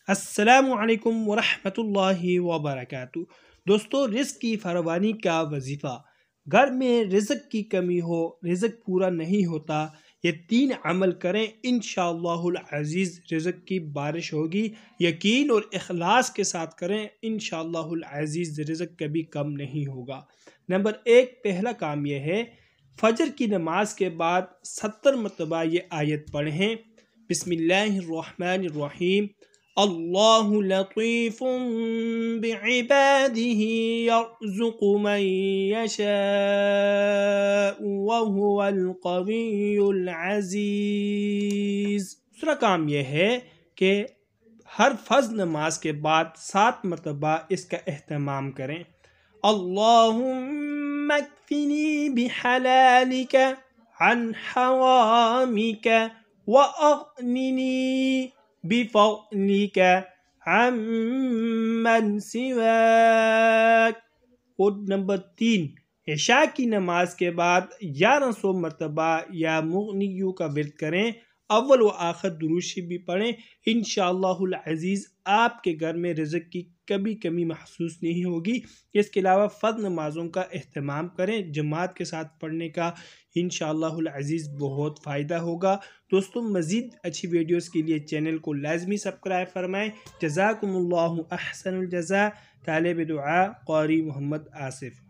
السلام علیکم ورحمۃ اللہ وبرکاتہ۔ دوستو، رزق کی فراوانی کا وظیفہ۔ گھر میں رزق کی کمی ہو، رزق پورا نہیں ہوتا، یہ 3 عمل کریں، انشاءاللہ العزیز رزق کی بارش ہوگی۔ یقین اور اخلاص کے ساتھ کریں، انشاءاللہ العزیز رزق کبھی کم نہیں ہوگا۔ نمبر 1، پہلا کام یہ ہے، فجر کی نماز کے بعد 70 مرتبہ یہ آیت پڑھیں۔ بسم اللہ الرحمن الرحیم، اللہ لطیف بعباده یرزق من یشاء وهو القوی العزیز۔ دوسرا کام یہ ہے کہ ہر فرض نماز کے بعد 7 مرتبہ اس کا اہتمام کریں۔ اللہم اکفنی بحلالک عن حرامک واغننی بفضلک عمن سواک۔ اور نمبر 3، عشاء کی نماز کے بعد 1100 مرتبہ یا مغنیو کا ورد کریں، اول و آخر درود شریف بھی پڑھیں۔ انشاءاللہ العزیز آپ کے گھر میں رزق کی کبھی کمی محسوس نہیں ہوگی۔ اس کے علاوہ فرض نمازوں کا اہتمام کریں، جماعت کے ساتھ پڑھنے کا انشاءاللہ العزیز بہت فائدہ ہوگا۔ دوستوں، مزید اچھی ویڈیوز کے لیے چینل کو لازمی سبسکرائب فرمائیں۔ جزاکم اللہ احسن الجزاء۔ طالب دعا قاری محمد آصف۔